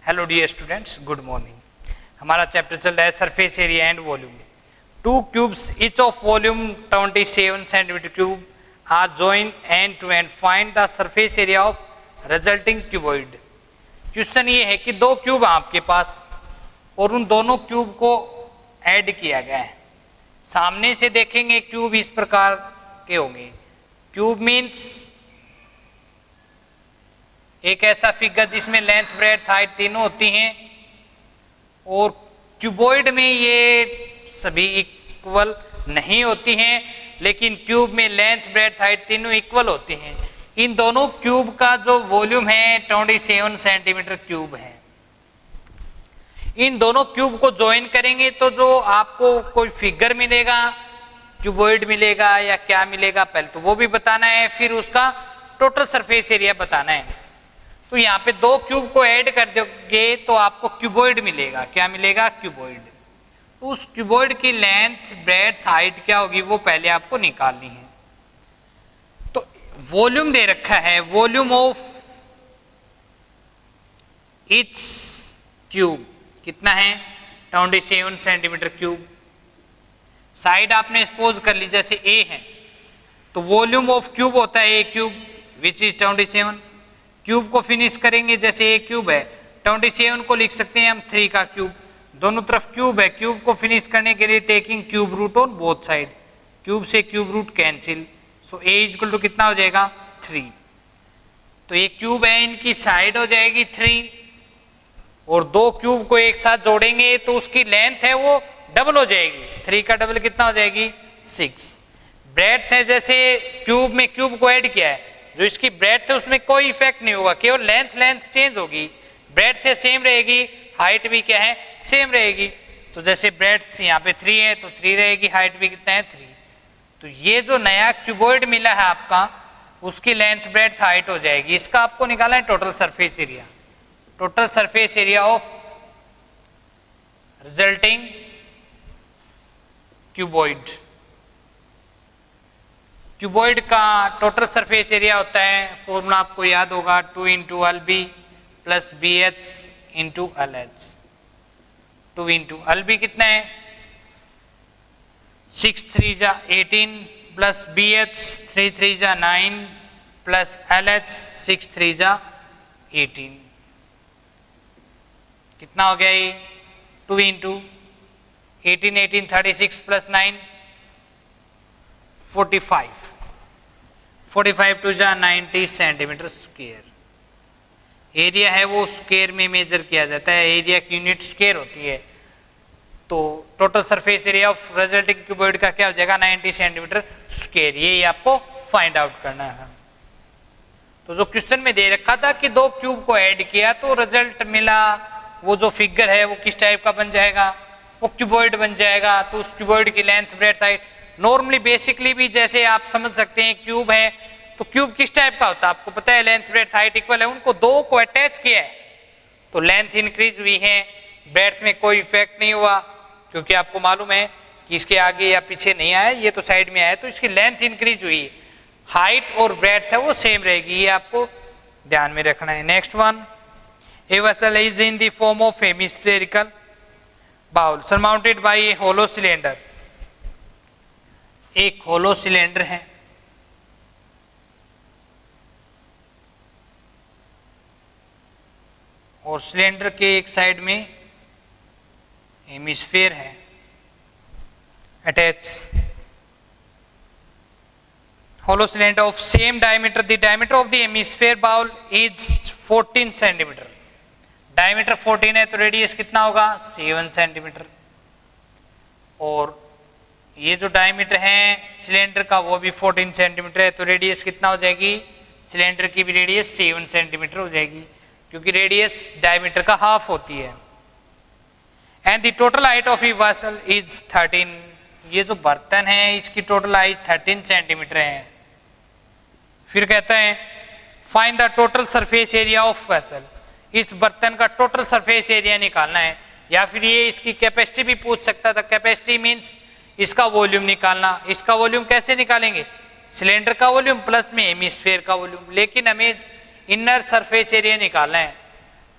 Hello dear students, good morning. हमारा chapter चल रहा है surface area and volume. Two cubes each of volume 27 centimetre cube are joined end to end find the surface area of resulting cuboid. Question ये है कि दो cube आपके पास और उन दोनों क्यूब को ऐड किया गया है। सामने से देखेंगे क्यूब इस प्रकार के होंगे। क्यूब मीन्स एक ऐसा फिगर जिसमें लेंथ ब्रेड्थ हाइट तीनों होती हैं, और क्यूबॉइड में ये सभी इक्वल नहीं होती हैं, लेकिन क्यूब में लेंथ ब्रेड्थ हाइट तीनों इक्वल होती हैं। इन दोनों क्यूब का जो वॉल्यूम है 27 सेंटीमीटर क्यूब है। इन दोनों क्यूब को ज्वाइन करेंगे तो जो आपको कोई फिगर मिलेगा, क्यूबॉइड मिलेगा या क्या मिलेगा, पहले तो वो भी बताना है, फिर उसका टोटल सरफेस एरिया बताना है। तो यहाँ पे दो क्यूब को ऐड कर दोगे तो आपको क्यूबॉइड मिलेगा। क्या मिलेगा? क्यूबॉइड। तो उस क्यूबॉइड की लेंथ ब्रेड्थ हाइट क्या होगी वो पहले आपको निकालनी है। तो वॉल्यूम दे रखा है, वॉल्यूम ऑफ ईच क्यूब कितना है? 27 सेंटीमीटर क्यूब। साइड आपने सपोज कर ली जैसे ए है, तो वॉल्यूम ऑफ क्यूब होता है ए क्यूब विच इज 27। क्यूब को फिनिश करेंगे जैसे ए क्यूब है, 27 को लिख सकते हैं हम 3 का क्यूब। दोनों तरफ क्यूब है, क्यूब को फिनिश करने के लिए taking cube root on both side. Cube से cube root cancel, so A equal to कितना हो जाएगा? 3। तो ये क्यूब है, इनकी साइड हो जाएगी 3, और दो क्यूब को एक साथ जोड़ेंगे तो उसकी लेंथ है वो डबल हो जाएगी। 3 का डबल कितना हो जाएगी? 6। ब्रेड्थ है, जैसे क्यूब में क्यूब को ऐड किया है, जो इसकी ब्रेड्थ है उसमें कोई इफेक्ट नहीं होगा, केवल लेंथ चेंज होगी। ब्रेड्थ है सेम रहेगी, हाइट भी क्या है? सेम रहेगी। तो जैसे ब्रेड्थ यहाँ पे 3 है तो 3 रहेगी, हाइट भी कितना है? 3। तो ये जो नया क्यूबॉइड मिला है आपका, उसकी लेंथ ब्रेड्थ हाइट हो जाएगी। इसका आपको निकालना है total surface area. Total surface area of resulting cuboid. Cuboid का टोटल सरफेस एरिया होता है, फॉर्मूला आपको याद होगा, 2 into L B plus B H into L H. 2 into L B कितना है? 6 3 जा 18 प्लस बी एच 3 3 जा 9 प्लस एल एच 6 3 जा 18। कितना हो गया ये? 2 इंटू 18 18 36 प्लस 9 45 45 टू जा 90 सेंटीमीटर स्क्वायर। एरिया है वो स्क्वायर में मेजर किया जाता है, एरिया की यूनिट स्क्वायर होती है। तो total surface area of resulting cuboid का क्या हो जाएगा? 90 सेंटीमीटर स्क्वायर। ये आपको फाइंड आउट करना है। तो जो क्वेश्चन में दे रखा था कि दो क्यूब को ऐड किया तो रिजल्ट मिला, वो जो फिगर है वो किस टाइप का बन जाएगा? वो क्यूबॉइड बन जाएगा। तो उस क्यूबॉइड की length breadth height normally basically भी जैसे आप समझ सकते हैं, क्यूब है तो क्यूब किस टाइप का होता है आपको पता है, लेंथ ब्रेड्थ हाइट इक्वल है। उनको दो को अटैच किया है तो लेंथ इंक्रीज हुई है, ब्रेड्थ में कोई इफेक्ट नहीं हुआ, क्योंकि आपको मालूम है कि इसके आगे या पीछे नहीं आया, ये तो साइड में आया, तो इसकी लेंथ इंक्रीज हुई। हाइट और ब्रेड्थ है वो सेम रहेगी, ये आपको ध्यान में रखना है। Next one, a vessel is in the form of hemispherical bowl surmounted by a hollow cylinder. एक होलो सिलेंडर है, और सिलेंडर के एक साइड में हेमिस्फेयर है attach. Hollow cylinder of same diameter, the diameter of the hemisphere bowl is 14 centimetre. Diameter 14 है तो radius कितना होगा? 7 सेंटीमीटर। और ये जो डायमीटर है सिलेंडर का वो भी 14 सेंटीमीटर है, तो रेडियस कितना हो जाएगी? सिलेंडर की भी रेडियस 7 सेंटीमीटर हो जाएगी, क्योंकि रेडियस डायमीटर का हाफ होती है। And the total height of A vessel is 13। ये जो बर्तन है इसकी टोटल हाइट 13 सेंटीमीटर है। फिर कहता है find the total surface area of vessel. इस बर्तन का टोटल सरफेस एरिया निकालना है, या फिर ये इसकी कैपेसिटी भी पूछ सकता था। कैपेसिटी मीन्स इसका वॉल्यूम निकालना। इसका वॉल्यूम कैसे निकालेंगे? सिलेंडर का वॉल्यूम प्लस में हेमिस्फेयर का वॉल्यूम, लेकिन हमें इनर सरफेस एरिया निकालना है।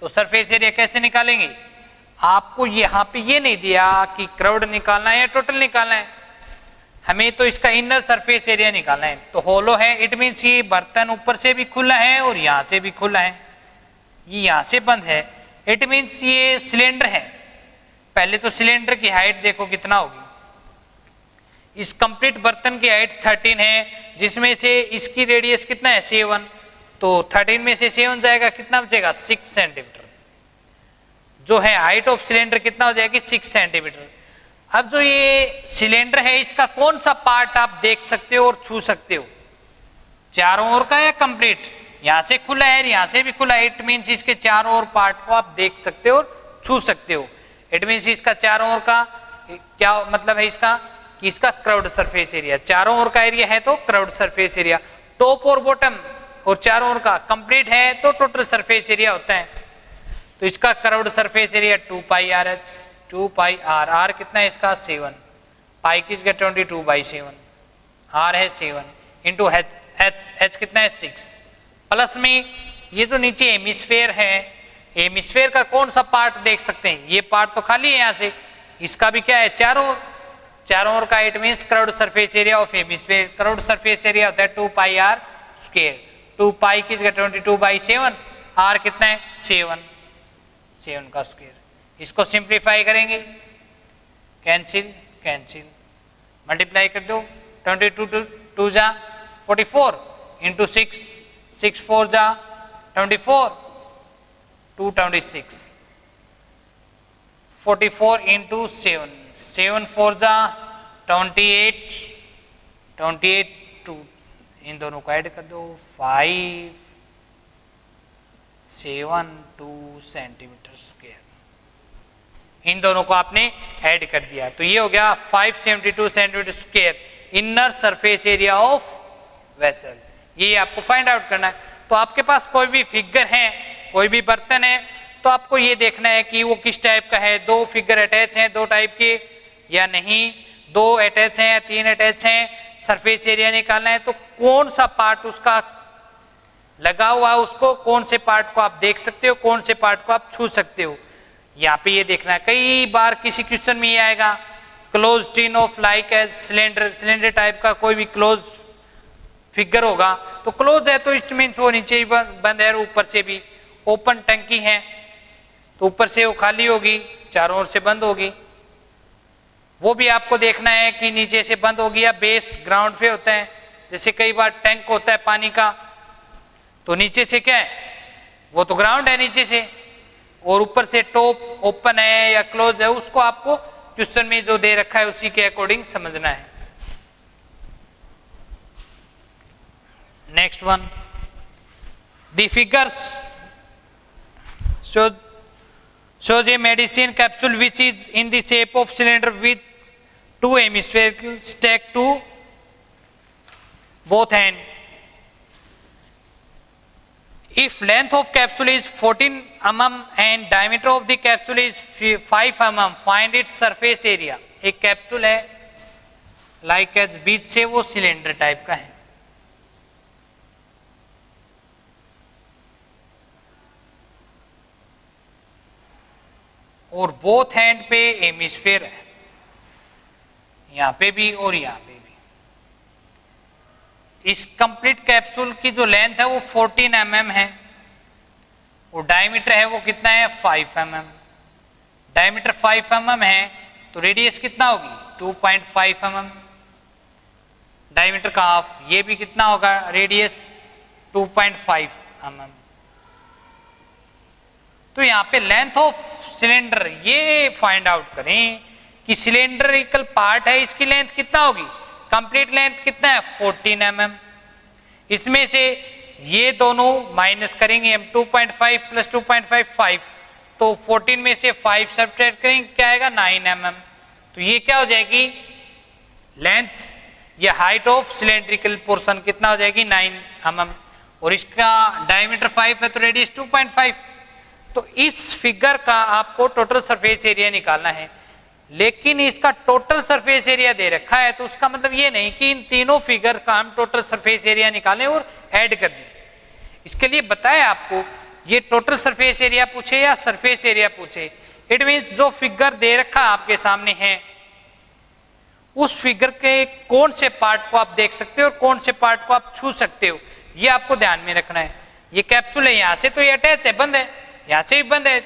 तो सरफेस एरिया कैसे निकालेंगे? आपको यहाँ पे ये नहीं दिया कि कर्व्ड निकालना है या टोटल निकालना है, हमें तो इसका इनर सरफेस एरिया निकालना है। तो होलो है, इट मीन्स ये बर्तन ऊपर से भी खुला है और यहाँ से भी खुला है, ये यहाँ से बंद है, इट मीन्स ये सिलेंडर है। पहले तो सिलेंडर की हाइट देखो कितना होगी, इस कंप्लीट बर्तन की हाइट 13 है, जिसमें से इसकी रेडियस कितना है 7, तो 13 में से 7 जाएगा, कितना बचेगा 6 सेंटीमीटर। जो है हाइट ऑफ सिलेंडर कितना हो जाएगी 6 सेंटीमीटर। अब जो ये सिलेंडर है इसका कौन सा पार्ट आप देख सकते हो और छू सकते हो? चारों ओर का या कंप्लीट? यहां से खुला है, यहां से भी खुला है, इट मीन्स इसके चारों ओर पार्ट को आप देख सकते हो और छू सकते हो। इट मीन्स इसका चारों ओर का क्या मतलब है इसका कि इसका कर्व्ड सरफेस एरिया, चारों ओर का एरिया है तो कर्व्ड सरफेस एरिया, टॉप और बॉटम और चारों ओर का कंप्लीट है तो टोटल सरफेस एरिया होता है। तो इसका curved surface area 2 pi R H, 2 pi R, R कितना है इसका 7, पाई की जगह 22/7, आर है 7 इंटू एच, एच कितना है 6, प्लस में ये जो नीचे हेमिस्फेयर है, हेमिस्फेयर का कौन सा पार्ट देख सकते हैं? ये पार्ट तो खाली है यहाँ से, इसका भी क्या है चारों ओर का, it means curved surface area of hemisphere, curved surface area होता है 2 पाई आर स्क्वायर, 2 पाई की जगह 22/7, आर कितना है 7 का स्क्वायर। इसको सिंप्लीफाई करेंगे, कैंसिल, मल्टीप्लाई कर दो, 22 2 जा 44 इंटू 6, 6 4 जा 24, 226, 44 इंटू 7, 7 4 जा 28, 2 इन दोनों को ऐड कर दो, 5 7 2 सेंटीमीटर स्क्वायर, इन दोनों को आपने ऐड कर दिया तो ये हो गया 572 centimetre square inner surface area of vessel. ये आपको फाइंड आउट करना है। तो आपके पास कोई भी फिगर है, कोई भी बर्तन है, तो आपको ये देखना है कि वो किस टाइप का है, 2 फिगर अटैच हैं 2 टाइप के या नहीं, 2 अटैच हैं या 3 अटैच हैं, सरफेस एरिया निकालना है। तो कौन सा पार्ट उसका लगा हुआ है, उसको कौन से पार्ट को आप देख सकते हो, कौन से पार्ट को आप छू सकते हो, यहाँ पे ये देखना है। कई बार किसी क्वेश्चन में ये आएगा close tin of like as cylinder, cylinder type का कोई भी क्लोज फिगर होगा, तो क्लोज है तो इट मीन्स वो नीचे ही बंद है, ऊपर से भी ओपन टंकी है तो ऊपर से वो खाली होगी, चारों ओर से बंद होगी। वो भी आपको देखना है कि नीचे से बंद होगी या बेस ग्राउंड पे होता है, जैसे कई बार टैंक होता है पानी का, तो नीचे से क्या है, वो तो ग्राउंड है नीचे से, और ऊपर से टॉप ओपन है या क्लोज है, उसको आपको क्वेश्चन में जो दे रखा है उसी के अकॉर्डिंग समझना है। Next one, the figures shows a medicine capsule which is in the shape of cylinder with 2 hemispheres stacked to both ends. If length of capsule is 14 mm and diameter of the capsule is 5 mm, find its surface area. एक capsule है like as बीच से वो cylinder type का है, और both hand पे hemisphere है, यहां पे भी और यहां पे भी। इस कंप्लीट कैप्सूल की जो लेंथ है वो 14 mm है, और डायमीटर है वो कितना है 5 mm। डायमीटर 5 mm है तो रेडियस कितना होगी 2.5 mm, डायमीटर का हाफ, ये भी कितना होगा रेडियस 2.5 mm। तो यहाँ पे लेंथ ऑफ सिलेंडर ये फाइंड आउट करें कि सिलेंड्रिकल पार्ट है, इसकी लेंथ कितना होगी, कंप्लीट लेंथ कितना है 14 mm। इसमें से ये दोनों माइनस करेंगे हम, 2.5 प्लस 2.5 5, तो 14 में से 5 सब्ट्रैक्ट करेंगे, क्या आएगा 9 mm। तो ये क्या हो जाएगी लेंथ या हाइट ऑफ सिलेंड्रिकल पोर्शन कितना हो जाएगी 9 mm, और इसका डायमीटर 5 है तो रेडियस 2.5। तो इस फिगर का आपको टोटल सरफेस एरिया निकालना है, लेकिन इसका टोटल सरफेस एरिया दे रखा है, तो उसका मतलब ये नहीं कि इन तीनों फिगर का हम टोटल सरफेस एरिया निकालें और ऐड कर दें। इसके लिए बताया आपको ये टोटल सरफेस एरिया पूछे या सरफेस एरिया पूछे, इट मीन्स जो फिगर दे रखा आपके सामने है उस फिगर के कौन से पार्ट को आप देख सकते हो और कौन से पार्ट को आप छू सकते हो, ये आपको ध्यान में रखना है। ये कैप्सूल है, यहां से तो ये अटैच है, बंद है, यहां से भी बंद है,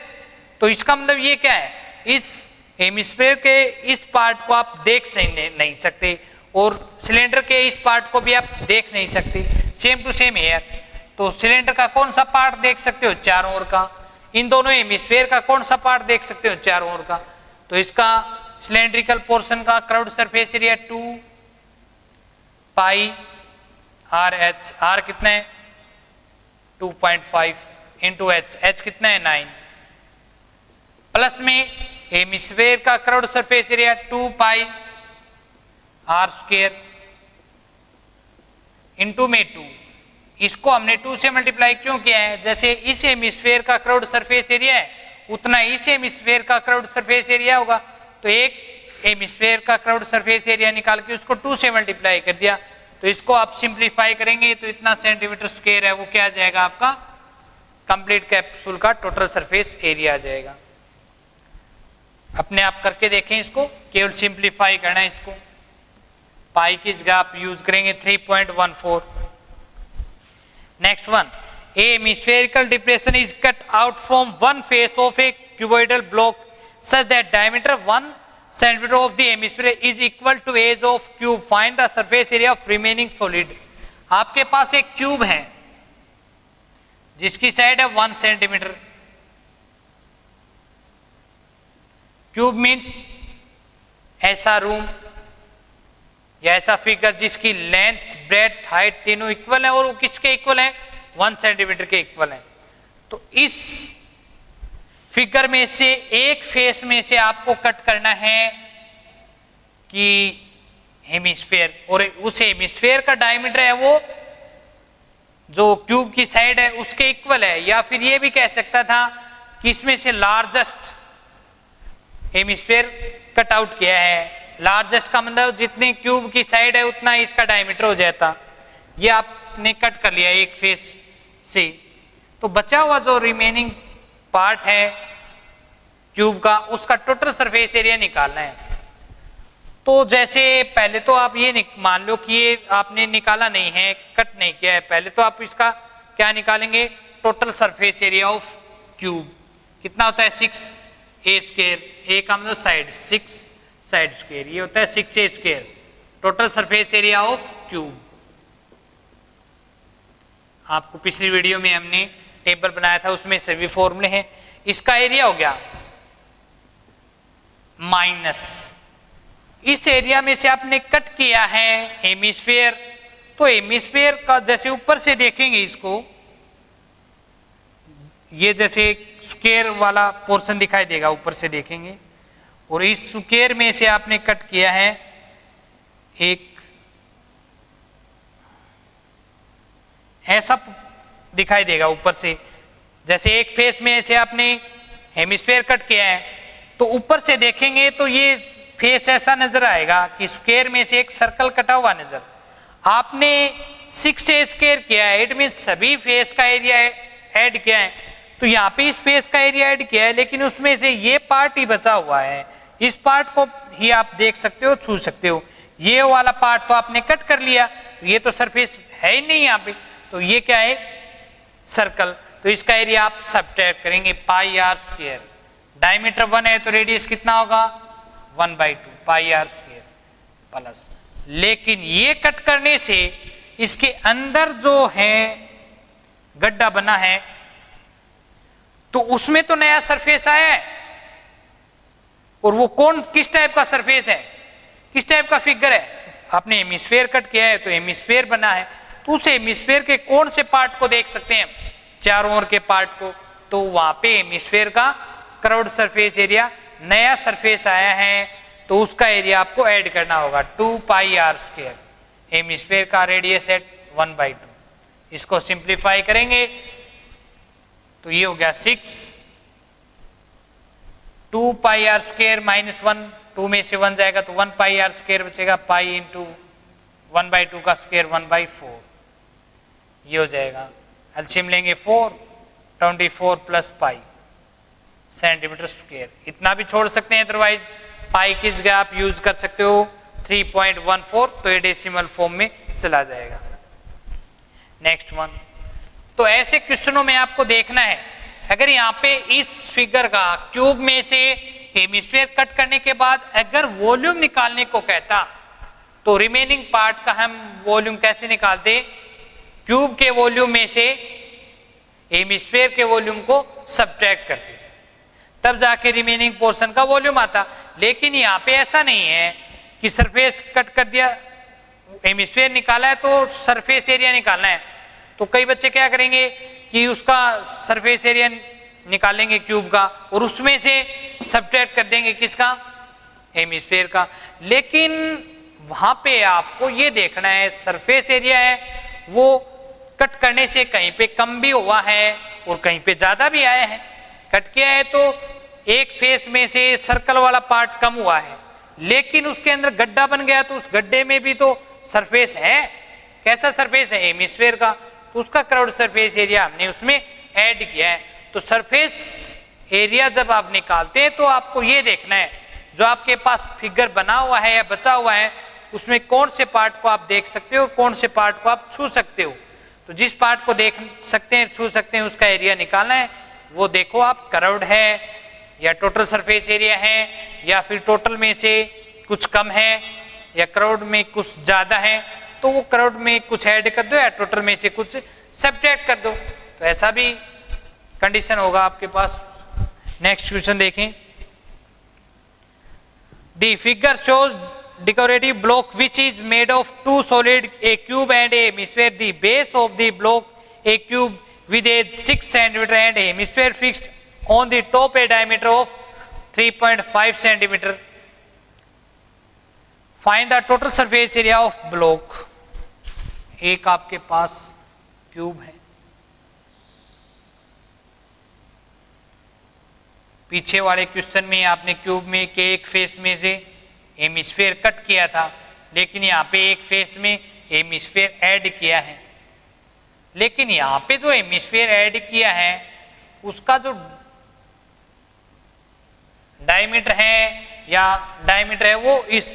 तो इसका मतलब ये क्या है, इस हेमिस्फीयर के इस पार्ट को आप देख नहीं सकते और सिलेंडर के इस पार्ट को भी आप देख नहीं सकते। सेम टू सेम हेयर, तो सिलेंडर का कौन सा पार्ट देख सकते हो, चारों ओर का। इन दोनों हेमिस्फीयर का कौन सा पार्ट देख सकते हो, चारों ओर का। तो इसका सिलेंड्रिकल पोर्शन का curved surface area 2 pi R H, R कितना है 2.5 इंटू एच, एच कितना है 9, प्लस में हेमिस्फीयर का curved surface area 2 pi R square into में 2, इसको हमने 2 से मल्टीप्लाई क्यों किया है, जैसे इस हेमिस्फीयर का कर्व्ड सरफेस एरिया है उतना इस हेमिस्फीयर का कर्व्ड सरफेस एरिया होगा, तो एक हेमिस्फीयर का कर्व्ड सरफेस एरिया निकाल के उसको 2 से मल्टीप्लाई कर दिया, तो इसको आप सिंप्लीफाई करेंगे तो इतना सेंटीमीटर स्क्वायर है वो क्या आ जाएगा आपका कंप्लीट कैप्सूल का टोटल सरफेस एरिया आ जाएगा। अपने आप करके देखें, इसको केवल सिंप्लीफाई करना है, इसको पाई की जगह आप यूज करेंगे 3.14। Next one, A hemispherical depression is cut out from one face of A cuboidal block such that diameter 1 centimeter of the hemisphere is equal to age of cube. Find the surface area of remaining solid. आपके पास एक cube है जिसकी side है 1 centimetre. Cube means ऐसा room या ऐसा figure जिसकी length breadth height तीनों इक्वल है और वो किसके इक्वल है 1 सेंटीमीटर के इक्वल है। तो इस फिगर में से एक फेस में से आपको कट करना है कि हेमिस्फीयर, और उस हेमिस्फीयर का डायमीटर है वो जो क्यूब की साइड है उसके इक्वल है, या फिर ये भी कह सकता था कि इसमें से लार्जेस्ट हेमिस्फीयर कट आउट किया है। लार्जेस्ट का मतलब जितनी क्यूब की साइड है उतना इसका डायमीटर हो जाता, ये आपने कट कर लिया एक फेस से। तो बचा हुआ जो रिमेनिंग पार्ट है क्यूब का उसका टोटल सरफेस एरिया निकालना है। तो जैसे पहले तो आप ये मान लो कि ये आपने निकाला नहीं है, कट नहीं किया है, पहले तो आप इसका क्या निकालेंगे total surface area of cube कितना होता है 6 ए स्क्वायर, ए का मतलब साइड 6 साइड स्क्वायर, ये होता है 6 A square total surface area of cube. आपको पिछली वीडियो में हमने टेबल बनाया था उसमें सभी फॉर्मूले हैं। इसका एरिया हो गया माइनस इस एरिया में से आपने कट किया है हेमिस्फीयर, तो हेमिस्फीयर का जैसे ऊपर से देखेंगे इसको, ये जैसे स्क्वायर वाला पोर्शन दिखाई देगा ऊपर से देखेंगे, और इस स्क्वायर में से आपने कट किया है एक ऐसा दिखाई देगा ऊपर से, जैसे एक फेस में से आपने हेमिस्फीयर कट किया है तो ऊपर से देखेंगे तो ये फेस ऐसा नजर आएगा कि स्क्वायर में से एक सर्कल कटा हुआ नजर। आपने 6 से स्क्वायर किया है, इट मीन सभी फेस का एरिया ऐड किया है, तो यहाँ पे इस फेस का एरिया ऐड किया है, लेकिन उसमें से ये पार्ट ही बचा हुआ है, इस पार्ट को ही आप देख सकते हो छू सकते हो। ये वाला पार्ट तो आपने कट कर लिया, ये तो सरफेस है ही नहीं यहाँ पे, तो ये क्या है सर्कल, तो इसका एरिया आप सब्ट्रैक्ट करेंगे पाई आर स्क्वायर। डायमीटर 1 है तो रेडियस कितना होगा 1/2 पाई आर स्क्वायर प्लस, लेकिन ये कट करने से इसके अंदर जो है गड्ढा बना है तो उसमें तो नया सरफेस आया है, और वो कौन किस टाइप का सरफेस है, किस टाइप का फिगर है, आपने हेमिस्फीयर कट किया है तो हेमिस्फीयर बना है, तो उस हेमिस्फीयर के कौन से पार्ट को देख सकते हैं चारों ओर के पार्ट को, तो वहां पे हेमिस्फीयर का कर्व्ड सरफेस एरिया नया सरफेस आया है तो उसका एरिया आपको ऐड करना होगा 2 पाई आर स्क्वायर, हेमिस्फीयर का रेडियस है 1/2। इसको सिंप्लीफाई करेंगे तो ये हो गया 6 2 पाई आर स्क्वायर माइनस 1, 2 में से 1 जाएगा तो 1 पाई आर स्क्वायर बचेगा, पाई इंटू 1/2 का स्क्वायर 1/4, ये हो जाएगा। एलसीएम लेंगे 4, 24 प्लस पाई सेंटीमीटर स्क्वायर, इतना भी छोड़ सकते हैं, अदरवाइज पाई की जगह आप यूज कर सकते हो 3.14, तो ये डेसिमल फॉर्म में चला जाएगा। नेक्स्ट वन, तो ऐसे क्वेश्चनों में आपको देखना है, अगर यहाँ पे इस फिगर का क्यूब में से हेमिस्फीयर कट करने के बाद अगर वॉल्यूम निकालने को कहता, तो रिमेनिंग पार्ट का हम वॉल्यूम कैसे निकालते, क्यूब के वॉल्यूम में से हेमिस्फीयर के वॉल्यूम को सब्ट्रैक्ट करते, तब जाके रिमेनिंग पोर्शन का वॉल्यूम आता। लेकिन यहाँ पे ऐसा नहीं है कि सरफेस कट कर दिया, हेमिस्फीयर निकाला है तो सरफेस एरिया निकालना है, तो कई बच्चे क्या करेंगे कि उसका सरफेस एरिया निकालेंगे क्यूब का और उसमें से सब्ट्रैक्ट कर देंगे किसका, हेमिस्फीयर का। लेकिन वहां पे आपको ये देखना है सरफेस एरिया है वो कट करने से कहीं पे कम भी हुआ है और कहीं पे ज्यादा भी आया है। कट किया है तो एक फेस में से सर्कल वाला पार्ट कम हुआ है, लेकिन उसके अंदर गड्ढा बन गया, तो उस गड्ढे में भी तो सरफेस है, कैसा सरफेस है, हेमिस्फीयर का, तो उसका कर्व्ड सरफेस एरिया हमने उसमें ऐड किया है। तो सरफेस एरिया जब आप निकालते हैं तो आपको ये देखना है जो आपके पास फिगर बना हुआ है या बचा हुआ है उसमें कौन से पार्ट को आप देख सकते हो, कौन से पार्ट को आप छू सकते हो। तो जिस पार्ट को देख सकते हैं, छू सकते हैं, उसका एरिया निकालना है, वो देखो आप कर्व्ड है या टोटल सरफेस एरिया है, या फिर टोटल में से कुछ कम है या कर्व्ड में कुछ ज्यादा है, तो वो कर्व्ड में कुछ ऐड कर दो या टोटल में से कुछ सब्ट्रैक्ट कर दो, तो ऐसा भी कंडीशन होगा आपके पास। नेक्स्ट क्वेश्चन देखें, the figure shows decorative block which is made of two solid, a cube and a hemisphere. The base of the block, a cube with a 6 cm and a hemisphere fixed on the top, a diameter of 3.5 cm. Find the total surface area of block. एक आपके पास cube है, पीछे वाले question में आपने cube में के एक फेस में से हेमिस्फीयर कट किया था, लेकिन यहाँ पे एक फेस में हेमिस्फीयर ऐड किया है। लेकिन यहाँ पे जो हेमिस्फीयर ऐड किया है उसका जो डायमीटर है या डायमीटर है वो इस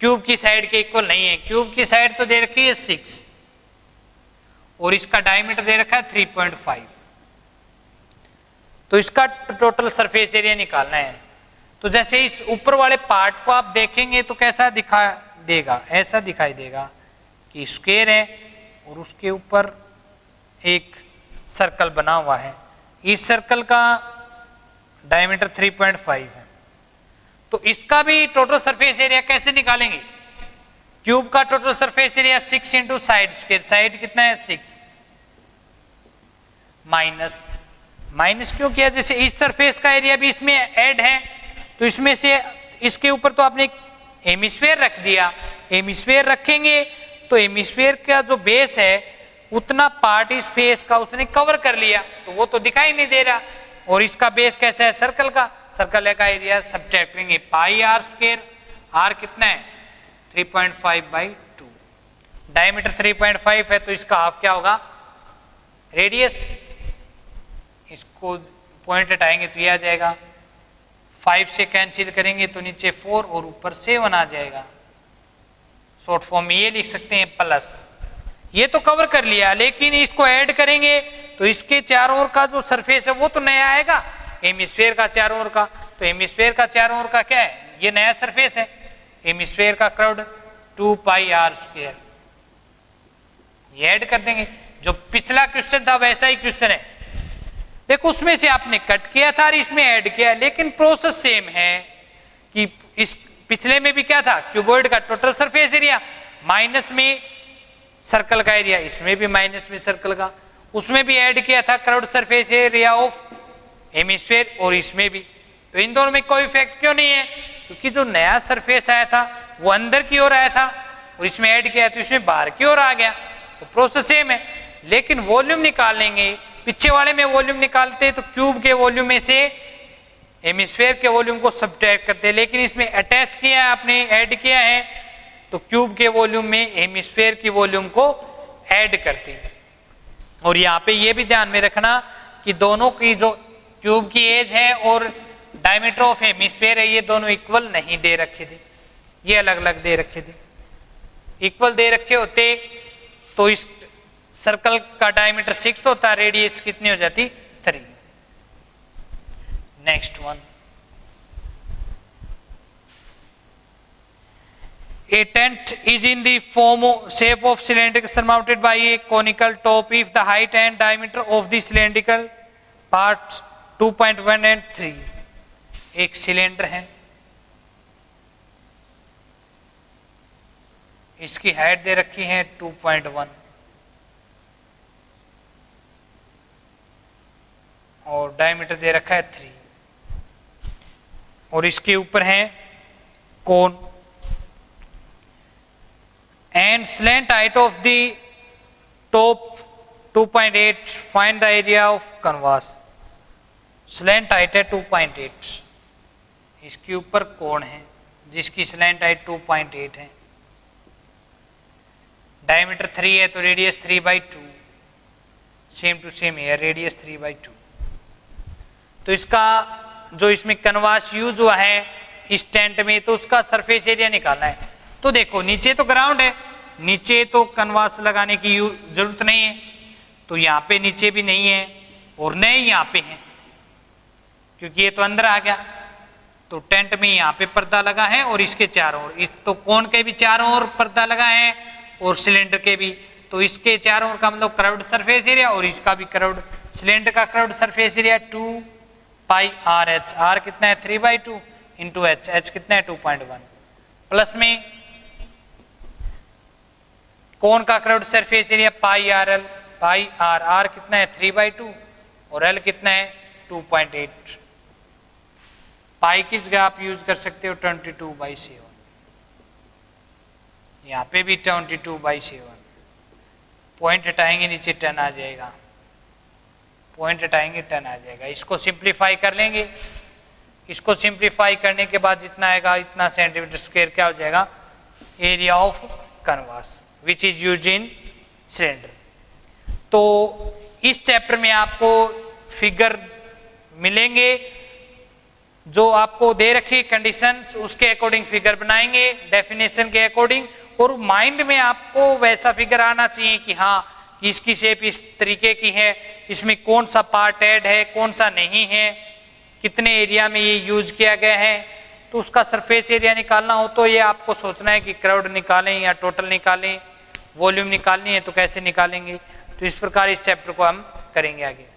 क्यूब की साइड के इक्वल नहीं है। क्यूब की साइड तो दे रखी है 6 और इसका डायमीटर दे रखा है 3.5, तो इसका टोटल सरफेस एरिया निकालना है। तो जैसे इस ऊपर वाले पार्ट को आप देखेंगे तो कैसा दिखा देगा, ऐसा दिखाई देगा कि स्क्वायर है और उसके ऊपर एक सर्कल बना हुआ है, इस सर्कल का डायमीटर 3.5 है। तो इसका भी टोटल सरफेस एरिया कैसे निकालेंगे, क्यूब का total surface area 6 into side square, side कितना है 6, माइनस क्यों किया, जैसे इस सरफेस का एरिया भी इसमें ऐड है, तो इसमें से इसके ऊपर तो आपने हेमिस्फीयर रख दिया, हेमिस्फीयर रखेंगे तो हेमिस्फीयर का जो बेस है उतना पार्ट इस फेस का उसने कवर कर लिया, तो वो तो दिखाई नहीं दे रहा। और इसका बेस कैसा है, सर्कल का, सर्कल का एरिया सब्ट्रैक्ट करेंगे पाई आर स्क्वायर, आर कितना है 3.5/2, डायमीटर 3.5 है, तो इसका हाफ क्या होगा रेडियस, इसको पॉइंट हटाएंगे तो ये आ जाएगा, 5 से कैंसिल करेंगे तो नीचे 4 और ऊपर 7 आ जाएगा। शॉर्ट फॉर्म में ये लिख सकते हैं प्लस, ये तो कवर कर लिया, लेकिन इसको ऐड करेंगे तो इसके चारों ओर का जो सरफेस है वो तो नया आएगा, हेमिस्फीयर का चारों ओर का, तो हेमिस्फीयर का चारों ओर का क्या है, ये नया सरफेस है, हेमिस्फीयर का कर्व्ड 2πr², ये ऐड कर देंगे। जो पिछला क्वेश्चन था वैसा ही क्वेश्चन है, देखो उसमें से आपने कट किया था और इसमें ऐड किया, लेकिन प्रोसेस सेम है कि इस पिछले में भी क्या था, क्यूबॉइड का टोटल सरफेस एरिया माइनस में सर्कल का एरिया, इसमें भी माइनस में सर्कल का, उसमें भी ऐड किया था curved surface area of hemisphere और इसमें भी, तो इन दोनों में कोई इफेक्ट क्यों नहीं है, क्योंकि जो नया सरफेस आया था वो अंदर की ओर आया था और इसमें ऐड किया तो इसमें बाहर की ओर आ गया, तो प्रोसेस सेम है। लेकिन वॉल्यूम निकालेंगे, पीछे वाले में वॉल्यूम निकालते तो क्यूब के वॉल्यूम में से हेमिस्फीयर के वॉल्यूम को सब्ट्रैक्ट करते, लेकिन इसमें अटैच किया है आपने, ऐड किया है, तो क्यूब के वॉल्यूम में हेमिस्फीयर की वॉल्यूम को ऐड करते। और यहाँ पे ये भी ध्यान में रखना कि दोनों की जो क्यूब की एज है और डायमीटर ऑफ हेमिस्फीयर है ये दोनों इक्वल नहीं दे रखे थे, ये अलग अलग दे रखे थे। इक्वल दे रखे होते तो इस सर्कल का डायमीटर 6 होता, रेडियस कितनी हो जाती 3। Next one, a tent is in the shape of cylindrical surmounted by a conical top if the height and diameter of the cylindrical parts 2.1 and 3। एक सिलेंडर है, इसकी हाइट दे रखी है 2.1 और डायमीटर दे रखा है 3 और इसके ऊपर है कोन। And slant height of the top 2.8, find the area of canvas। slant height है 2.8, इसके ऊपर कोण है जिसकी slant height 2.8 है, डायमीटर 3 है तो रेडियस 3/2, सेम टू सेम है, रेडियस 3/2। तो इसका जो इसमें कैनवास यूज हुआ है इस टेंट में, तो उसका सरफेस एरिया निकालना है। तो देखो नीचे तो ग्राउंड है, नीचे तो कैनवास लगाने की जरूरत नहीं है, तो यहाँ पे नीचे भी नहीं है और न ही यहाँ पे है क्योंकि ये तो अंदर आ गया। तो टेंट में यहाँ पे पर्दा लगा है और इसके चारों ओर, इस तो कोन के भी चारों ओर पर्दा लगा है और सिलेंडर के भी, तो इसके चारों ओर का मतलब कर्व्ड सरफेस एरिया और इसका भी कर्व्ड, सिलेंडर का curved surface area 2πRh। r कितना है 3/2 इंटू h कितना है 2.1, प्लस में कोन का curved surface area πRl, r कितना है 3/2 और l कितना है 2.8। पाई किस जगह आप यूज कर सकते हो 22/7, यहाँ पे भी 22/7। पॉइंट हटाएंगे नीचे 10 आ जाएगा, पॉइंट हटाएंगे 10 आ जाएगा। इसको सिंप्लीफाई कर लेंगे, इसको सिंप्लीफाई करने के बाद जितना आएगा इतना सेंटीमीटर स्क्वायर क्या हो जाएगा area of canvas which is use in cylinder. तो इस चैप्टर में आपको फिगर मिलेंगे, जो आपको दे रखी कंडीशंस उसके अकॉर्डिंग फिगर बनाएंगे डेफिनेशन के अकॉर्डिंग, और माइंड में आपको वैसा फिगर आना चाहिए कि हाँ कि इसकी शेप इस तरीके की है, इसमें कौन सा पार्ट ऐड है कौन सा नहीं है, कितने एरिया में ये यूज किया गया है। तो उसका सरफेस एरिया निकालना हो तो ये आपको सोचना है कि कर्व्ड निकालें या टोटल निकालें, वॉल्यूम निकालनी है तो कैसे निकालेंगे। तो इस प्रकार इस चैप्टर को हम करेंगे आगे।